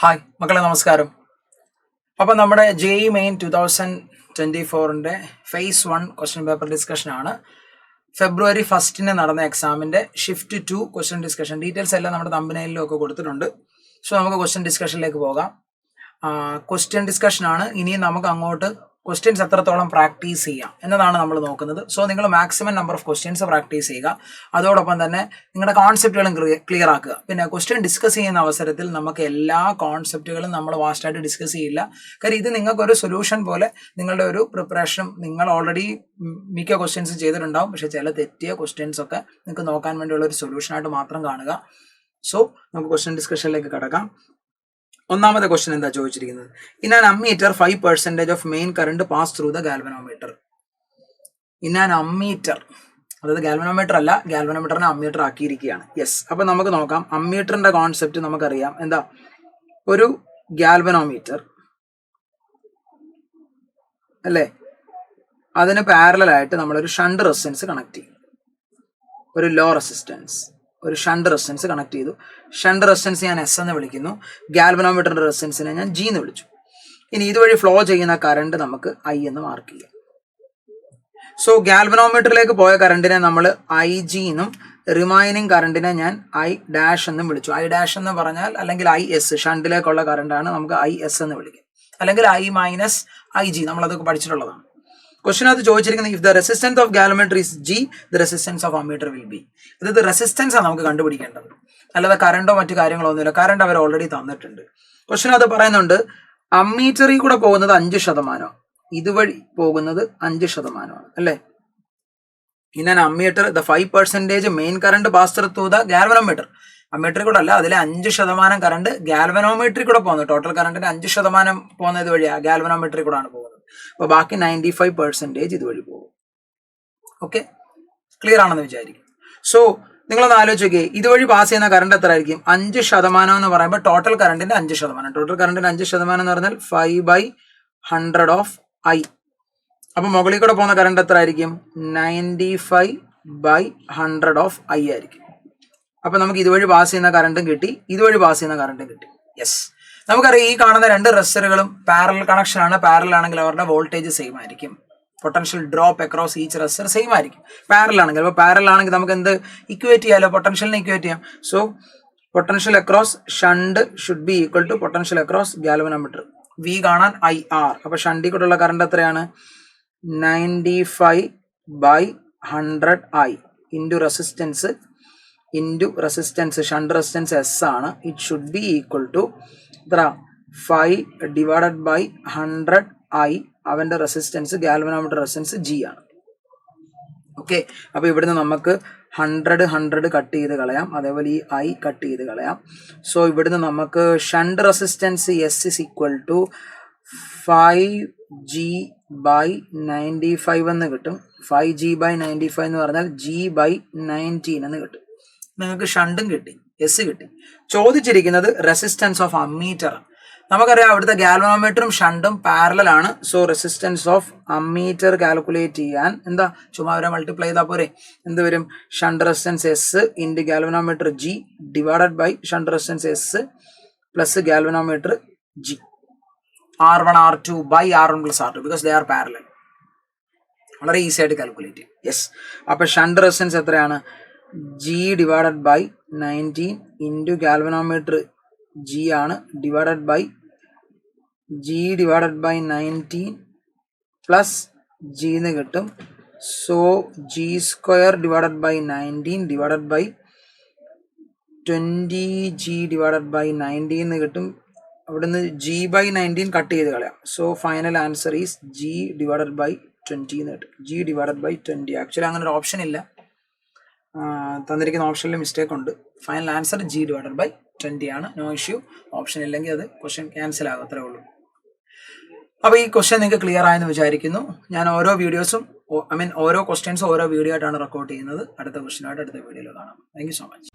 Hi മക്കളെ, നമസ്കാരം. അപ്പോൾ നമ്മുടെ JEE main 2024 phase 1 question paper ഡിസ്കഷനാണ്. ഫെബ്രുവരി 1 നടന്ന എക്സാമിൻ്റെ ഷിഫ്റ്റ് 2 ക്വസ്റ്റ്യൻ ഡിസ്കഷൻ. ഡീറ്റെയിൽസ് എല്ലാം നമ്മുടെ തമ്പനയിലും ഒക്കെ കൊടുത്തിട്ടുണ്ട്. സോ നമുക്ക് ക്വസ്റ്റ്യൻ ഡിസ്കഷനിലേക്ക് പോകാം. ക്വസ്റ്റ്യൻ ഡിസ്കഷനാണ്. ഇനിയും നമുക്ക് അങ്ങോട്ട് ക്വസ്റ്റ്യൻസ് എത്രത്തോളം പ്രാക്ടീസ് ചെയ്യാം എന്നതാണ് നമ്മൾ നോക്കുന്നത്. സോ നിങ്ങൾ maximum number of questions practice ചെയ്യുക. അതോടൊപ്പം തന്നെ നിങ്ങളുടെ കോൺസെപ്റ്റുകളും ക്ലിയർ ആക്കുക. പിന്നെ ക്വസ്റ്റ്യൻ ഡിസ്കസ് ചെയ്യുന്ന അവസരത്തിൽ നമുക്ക് എല്ലാ കോൺസെപ്റ്റുകളും നമ്മൾ വാസ്റ്റായിട്ട് ഡിസ്കസ് ചെയ്യില്ല. കാര്യം ഇത് നിങ്ങൾക്കൊരു സൊല്യൂഷൻ പോലെ നിങ്ങളുടെ ഒരു പ്രിപ്പറേഷനും, നിങ്ങൾ ഓൾറെഡി മിക്ക ക്വസ്റ്റ്യൻസ് ചെയ്തിട്ടുണ്ടാവും. പക്ഷെ ചില തെറ്റിയ ക്വസ്റ്റ്യൻസ് ഒക്കെ നിങ്ങൾക്ക് നോക്കാൻ വേണ്ടിയുള്ള ഒരു സൊല്യൂഷനായിട്ട് മാത്രം കാണുക. സോ നമുക്ക് ക്വസ്റ്റ്യൻ ഡിസ്കഷനിലേക്ക് കടക്കാം. ഒന്നാമത്തെ ക്വസ്റ്റ്യൻ എന്താ ചോദിച്ചിരിക്കുന്നത്? In an ammeter 5% of main current pass through the galvanometer. In an ammeter, അതായത് ഗാൽവനോമീറ്റർ അല്ല, ഗാൽവനോമീറ്ററിനെ അമ്മീറ്റർ ആക്കിയിരിക്കുകയാണ്. യെസ്. അപ്പൊ നമുക്ക് നോക്കാം. അമ്മീറ്ററിന്റെ കോൺസെപ്റ്റ് നമുക്കറിയാം. എന്താ? ഒരു ഗാൽവനോമീറ്റർ അല്ലേ, അതിന് പാരലായിട്ട് നമ്മളൊരു ഷണ്ട് റെസിസ്റ്റൻസ് കണക്ട് ചെയ്യും. ഒരു ലോ റെസിസ്റ്റൻസ്, ഒരു ഷണ്ട് റെസിസ്റ്റൻസ് കണക്ട് ചെയ്തു. ഷണ്ട് റെസിസ്റ്റൻസ് ഞാൻ S എന്ന് വിളിക്കുന്നു. ഗാൽവനോമീറ്ററിന്റെ റെസിസ്റ്റൻസിനെ ഞാൻ G എന്ന് വിളിച്ചു. ഇനി ഇതുവഴി ഫ്ലോ ചെയ്യുന്ന കറണ്ട് നമുക്ക് I എന്ന് മാർക്ക് ചെയ്യാം. സോ ഗാൽവനോമീറ്ററിലേക്ക് പോയ കറണ്ടിനെ നമ്മൾ IG എന്നും റിമൈനിങ് കറണ്ടിനെ ഞാൻ I ഡാഷ് എന്നും വിളിച്ചു. I ഡാഷ് എന്ന് പറഞ്ഞാൽ, അല്ലെങ്കിൽ IS, ഷണ്ടിലേക്കുള്ള കറണ്ടാണ്, നമുക്ക് IS എന്ന് വിളിക്കാം. അല്ലെങ്കിൽ I മൈനസ് IG, നമ്മളതൊക്കെ പഠിച്ചിട്ടുള്ളതാണ്. ക്വസ്റ്റിനകത്ത് ചോദിച്ചിരിക്കുന്നത് if the resistance of galvanometer is G, the resistance of ammeter will be. ഇത് റെസിസ്റ്റൻസ് ആണ് നമുക്ക് കണ്ടുപിടിക്കേണ്ടത്, അല്ലാതെ കറണ്ടോ മറ്റു കാര്യങ്ങളോ ഒന്നുമില്ല. കറണ്ട് അവർ ഓൾറെഡി തന്നിട്ടുണ്ട്. ക്വസ്റ്റിനകത്ത് പറയുന്നുണ്ട് അമ്മീറ്ററിൽ കൂടെ പോകുന്നത് 5%, ഇതുവഴി പോകുന്നത് 5% അല്ലേ. In an ammeter the 5% main current pass through the galvanometer. അമ്മീറ്ററിൽ കൂടെ അല്ല, അതിലെ 5% കറണ്ട് ഗാൽവനോമീറ്ററിൽ കൂടെ പോകുന്നത്. ടോട്ടൽ കറണ്ടിന്റെ 5% പോകുന്നത് വഴിയാണ്, ഗാൽവനോമീറ്ററിൽ കൂടെ ആണ് പോകുന്നത്. അപ്പൊ ബാക്കി 95% ഇതുവഴി പോകും. ഓക്കെ, ക്ലിയർ ആണെന്ന് വിചാരിക്കും. സോ നിങ്ങളൊന്ന് ആലോചിച്ച് നോക്കിയേ, ഇതുവഴി പാസ് ചെയ്യുന്ന കറണ്ട് എത്ര ആയിരിക്കും? 5% എന്ന് പറയുമ്പോൾ ടോട്ടൽ കറണ്ടിന്റെ 5%. ടോട്ടൽ കറണ്ടിന്റെ 5% എന്ന് പറഞ്ഞാൽ 5/100 ഓഫ് I. അപ്പൊ മുകളിൽ കൂടെ പോകുന്ന കറണ്ട് എത്ര ആയിരിക്കും? 95/100 ഓഫ് I ആയിരിക്കും. അപ്പൊ നമുക്ക് ഇതുവഴി പാസ് ചെയ്യുന്ന കറണ്ടും കിട്ടി, ഇതുവഴി പാസ് ചെയ്യുന്ന കറണ്ടും കിട്ടി. യെസ്. നമുക്കറിയാം ഈ കാണുന്ന രണ്ട് റെസിസ്റ്ററുകളും പാരലൽ കണക്ഷൻ ആണ്. പാരലൽ ആണെങ്കിൽ അവരുടെ വോൾട്ടേജ് സെയിം ആയിരിക്കും. Potential drop across each resistor same ആയിരിക്കും. പാരലൽ ആണെങ്കിൽ, അപ്പോൾ പാരലൽ ആണെങ്കിൽ നമുക്ക് എന്ത് ഇക്വേറ്റ് ചെയ്യാലോ? പൊട്ടൻഷ്യലിനെ ഇക്വേറ്റ് ചെയ്യാം. So potential across shunt should be equal to potential across galvanometer. V കാണാൻ IR. അപ്പൊ ഷണ്ടിൽ കൂടെയുള്ള കറണ്ട് എത്രയാണ്? 95/100 I into resistance shunt resistance S ആണ്. It should be equal to 5/100 I. അവന്റെ റെസിസ്റ്റൻസ്, ഗാൽവനോമീറ്റർ റെസിസ്റ്റൻസ് G ആണ്. Okay, അപ്പൊ ഇവിടുന്ന് നമുക്ക് 100 കട്ട് ചെയ്ത് കളയാം, അതേപോലെ ഈ I കട്ട് ചെയ്ത് കളയാം. സോ ഇവിടുന്ന് നമുക്ക് shunt resistance S is equal to 5G/95 എന്ന് കിട്ടും. 5G/95 എന്ന് പറഞ്ഞാൽ G/19 എന്ന് കിട്ടും. നിങ്ങൾക്ക് ഷണ്ടും കിട്ടി, S കിട്ടി. ചോദിച്ചിരിക്കുന്നത് റെസിസ്റ്റൻസ് ഓഫ് അമ്മീറ്റർ. നമുക്കറിയാം അവിടുത്തെ ഗാൽവനോമീറ്ററും ഷണ്ടും പാരലൽ ആണ്. So resistance of ammeter calculate ചെയ്യാൻ എന്താ, ചുമ്മാ അവരെ മൾട്ടിപ്ലൈ ചെയ്താൽ പോരെ. എന്ത് വരും? Shunt resistance S into galvanometer G divided by shunt resistance S plus galvanometer G. R1 R2 by R1 plus R2 because they are parallel. വളരെ ഈസി ആയിട്ട് കാൽക്കുലേറ്റ് ചെയ്യും. യെസ്. അപ്പൊ ഷണ്ട് റെസിസ്റ്റൻസ് എത്രയാണ്? G divided by 19 into galvanometer G ആണ്, divided by G divided by 19 plus G എന്ന് കിട്ടും. So G square divided by 19 divided by 20G divided by 19 എന്ന് കിട്ടും. അവിടുന്ന് G/19 കട്ട് ചെയ്ത് കളയാം. So final answer is G divided by 20 എന്ന് കിട്ടും. G divided by 20. ആക്ച്വലി അങ്ങനെ ഒരു ഓപ്ഷൻ ഇല്ല, തന്നിരിക്കുന്ന ഓപ്ഷനിൽ മിസ്റ്റേക്ക് ഉണ്ട്. Final answer G divided by 20 ആണ്. No issue. ഓപ്ഷൻ ഇല്ലെങ്കിൽ അത് ക്വസ്റ്റ്യൻ ക്യാൻസൽ ആകും, അത്രേ ഉള്ളൂ. അപ്പോൾ ഈ ക്വസ്റ്റ്യൻ നിങ്ങൾക്ക് ക്ലിയർ ആയെന്ന് വിചാരിക്കുന്നു. ഞാൻ ഓരോ വീഡിയോസും ഓരോ ക്വസ്റ്റ്യൻസും ഓരോ വീഡിയോ ആയിട്ടാണ് റെക്കോർഡ് ചെയ്യുന്നത്. അടുത്ത ക്വസ്റ്റ്യനായിട്ട് അടുത്ത വീഡിയോയിൽ കാണാം. Thank you so much.